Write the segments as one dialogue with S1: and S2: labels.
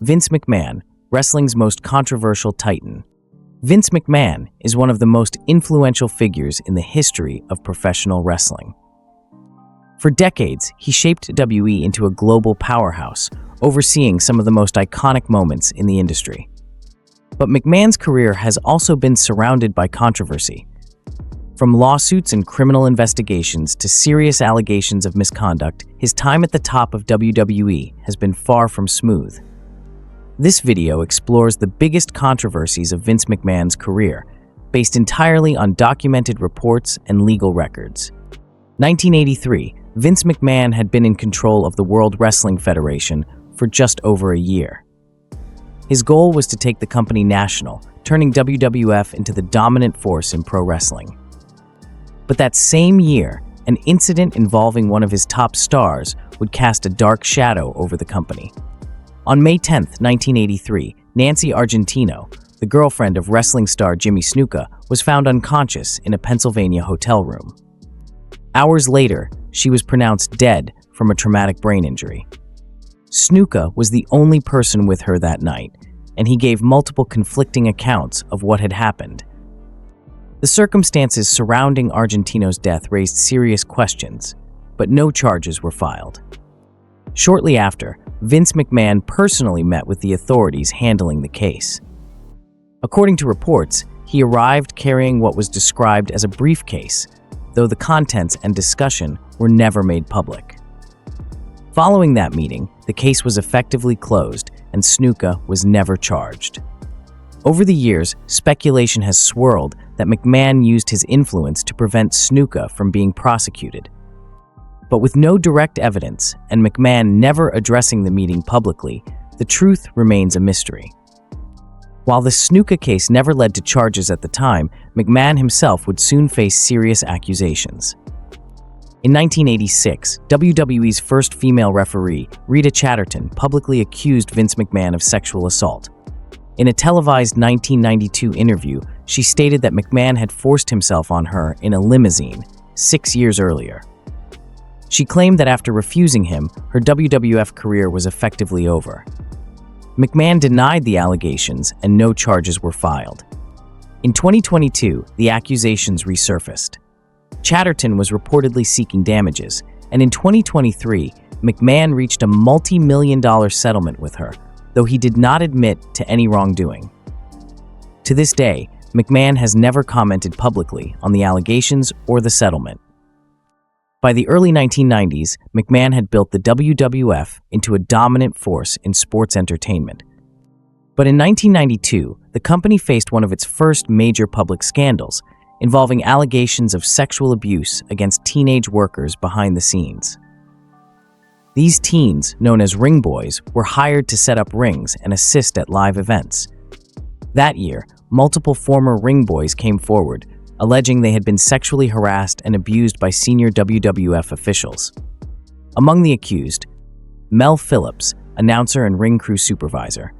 S1: Vince McMahon, wrestling's most controversial titan. Vince McMahon is one of the most influential figures in the history of professional wrestling. For decades, he shaped WWE into a global powerhouse, overseeing some of the most iconic moments in the industry. But McMahon's career has also been surrounded by controversy. From lawsuits and criminal investigations to serious allegations of misconduct, his time at the top of WWE has been far from smooth. This video explores the biggest controversies of Vince McMahon's career, based entirely on documented reports and legal records. 1983, Vince McMahon had been in control of the World Wrestling Federation for just over a year. His goal was to take the company national, turning WWF into the dominant force in pro wrestling. But that same year, an incident involving one of his top stars would cast a dark shadow over the company. On May 10, 1983, Nancy Argentino, the girlfriend of wrestling star Jimmy Snuka, was found unconscious in a Pennsylvania hotel room. Hours later, she was pronounced dead from a traumatic brain injury. Snuka was the only person with her that night, and he gave multiple conflicting accounts of what had happened. The circumstances surrounding Argentino's death raised serious questions, but no charges were filed. Shortly after, Vince McMahon personally met with the authorities handling the case. According to reports, he arrived carrying what was described as a briefcase, though the contents and discussion were never made public. Following that meeting, the case was effectively closed and Snuka was never charged. Over the years, speculation has swirled that McMahon used his influence to prevent Snuka from being prosecuted. But with no direct evidence and McMahon never addressing the meeting publicly, the truth remains a mystery. While the Snuka case never led to charges at the time, McMahon himself would soon face serious accusations. In 1986, WWE's first female referee, Rita Chatterton, publicly accused Vince McMahon of sexual assault. In a televised 1992 interview, she stated that McMahon had forced himself on her in a limousine 6 years earlier. She claimed that after refusing him, her WWF career was effectively over. McMahon denied the allegations and no charges were filed. In 2022, the accusations resurfaced. Chatterton was reportedly seeking damages, and in 2023, McMahon reached a multi-million-dollar settlement with her, though he did not admit to any wrongdoing. To this day, McMahon has never commented publicly on the allegations or the settlement. By the early 1990s, McMahon had built the WWF into a dominant force in sports entertainment. But in 1992, the company faced one of its first major public scandals, involving allegations of sexual abuse against teenage workers behind the scenes. These teens, known as ring boys, were hired to set up rings and assist at live events. That year, multiple former ring boys came forward, alleging they had been sexually harassed and abused by senior WWF officials. Among the accused, Mel Phillips, announcer and ring crew supervisor,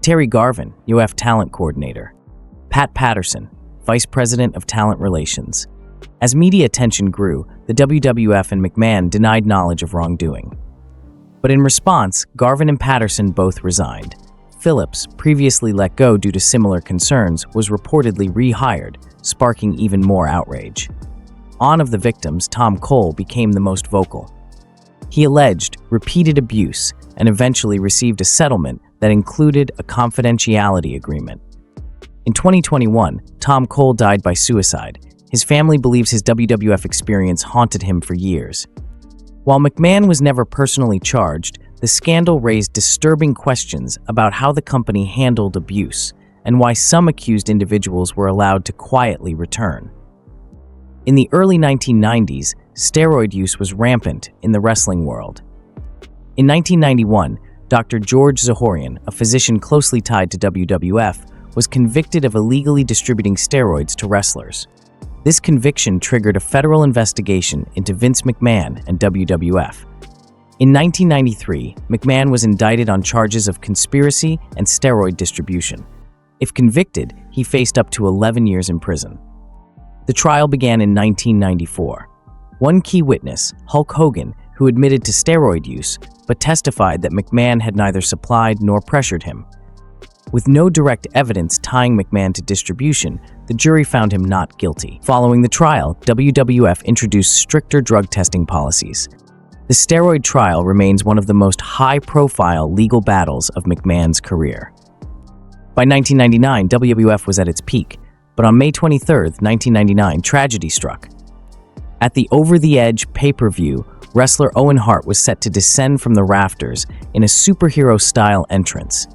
S1: Terry Garvin, UF talent coordinator, Pat Patterson, vice president of talent relations. As media attention grew, the WWF and McMahon denied knowledge of wrongdoing. But in response, Garvin and Patterson both resigned. Phillips, previously let go due to similar concerns, was reportedly rehired, sparking even more outrage. One of the victims, Tom Cole, became the most vocal. He alleged repeated abuse and eventually received a settlement that included a confidentiality agreement. In 2021, Tom Cole died by suicide. His family believes his WWF experience haunted him for years. While McMahon was never personally charged, the scandal raised disturbing questions about how the company handled abuse and why some accused individuals were allowed to quietly return. In the early 1990s, steroid use was rampant in the wrestling world. In 1991, Dr. George Zahorian, a physician closely tied to WWF, was convicted of illegally distributing steroids to wrestlers. This conviction triggered a federal investigation into Vince McMahon and WWF. In 1993, McMahon was indicted on charges of conspiracy and steroid distribution. If convicted, he faced up to 11 years in prison. The trial began in 1994. One key witness, Hulk Hogan, who admitted to steroid use, but testified that McMahon had neither supplied nor pressured him. With no direct evidence tying McMahon to distribution, the jury found him not guilty. Following the trial, WWF introduced stricter drug testing policies. The steroid trial remains one of the most high-profile legal battles of McMahon's career. By 1999, WWF was at its peak, but on May 23, 1999, tragedy struck. At the Over the Edge pay-per-view, wrestler Owen Hart was set to descend from the rafters in a superhero-style entrance.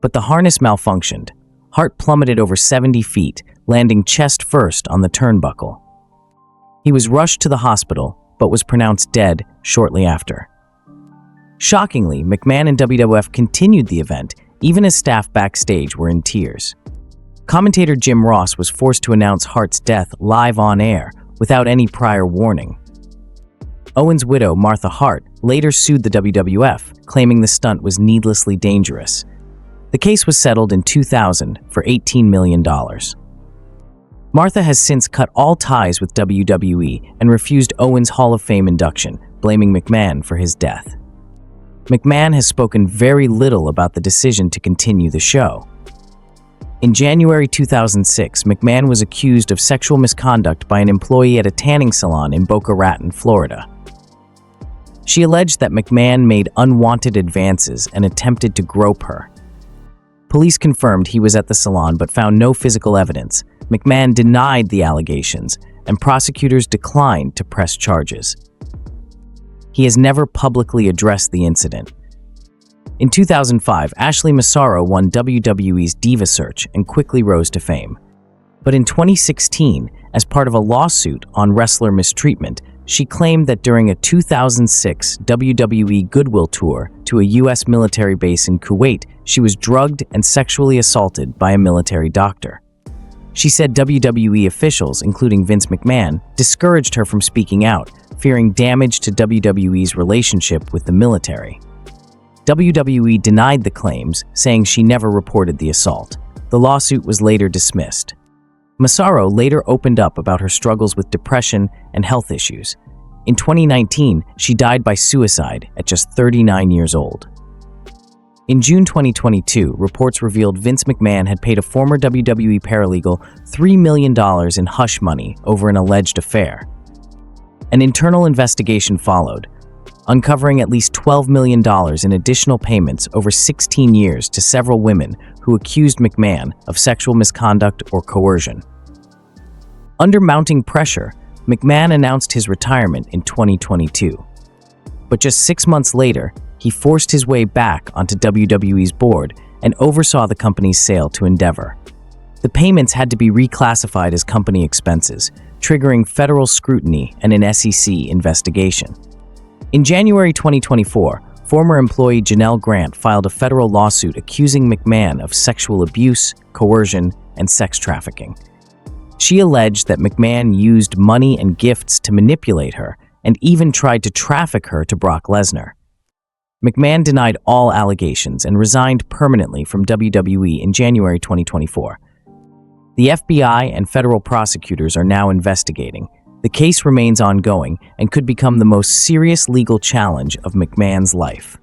S1: But the harness malfunctioned. Hart plummeted over 70 feet, landing chest first on the turnbuckle. He was rushed to the hospital, but was pronounced dead shortly after. Shockingly, McMahon and WWF continued the event, even as staff backstage were in tears. Commentator Jim Ross was forced to announce Hart's death live on air, without any prior warning. Owen's widow, Martha Hart, later sued the WWF, claiming the stunt was needlessly dangerous. The case was settled in 2000 for $18 million. Martha has since cut all ties with WWE and refused Owen's Hall of Fame induction, blaming McMahon for his death. McMahon has spoken very little about the decision to continue the show. In January 2006, McMahon was accused of sexual misconduct by an employee at a tanning salon in Boca Raton, Florida. She alleged that McMahon made unwanted advances and attempted to grope her. Police confirmed he was at the salon but found no physical evidence. McMahon denied the allegations, and prosecutors declined to press charges. He has never publicly addressed the incident. In 2005, Ashley Massaro won WWE's Diva Search and quickly rose to fame. But in 2016, as part of a lawsuit on wrestler mistreatment, she claimed that during a 2006 WWE Goodwill tour to a U.S. military base in Kuwait, she was drugged and sexually assaulted by a military doctor. She said WWE officials, including Vince McMahon, discouraged her from speaking out, fearing damage to WWE's relationship with the military. WWE denied the claims, saying she never reported the assault. The lawsuit was later dismissed. Massaro later opened up about her struggles with depression and health issues. In 2019, she died by suicide at just 39 years old. In June 2022, reports revealed Vince McMahon had paid a former WWE paralegal $3 million in hush money over an alleged affair. An internal investigation followed, uncovering at least $12 million in additional payments over 16 years to several women who accused McMahon of sexual misconduct or coercion. Under mounting pressure, McMahon announced his retirement in 2022. But just 6 months later, he forced his way back onto WWE's board and oversaw the company's sale to Endeavor. The payments had to be reclassified as company expenses, triggering federal scrutiny and an SEC investigation. In January 2024, former employee Janelle Grant filed a federal lawsuit accusing McMahon of sexual abuse, coercion, and sex trafficking. She alleged that McMahon used money and gifts to manipulate her and even tried to traffic her to Brock Lesnar. McMahon denied all allegations and resigned permanently from WWE in January 2024. The FBI and federal prosecutors are now investigating. The case remains ongoing and could become the most serious legal challenge of McMahon's life.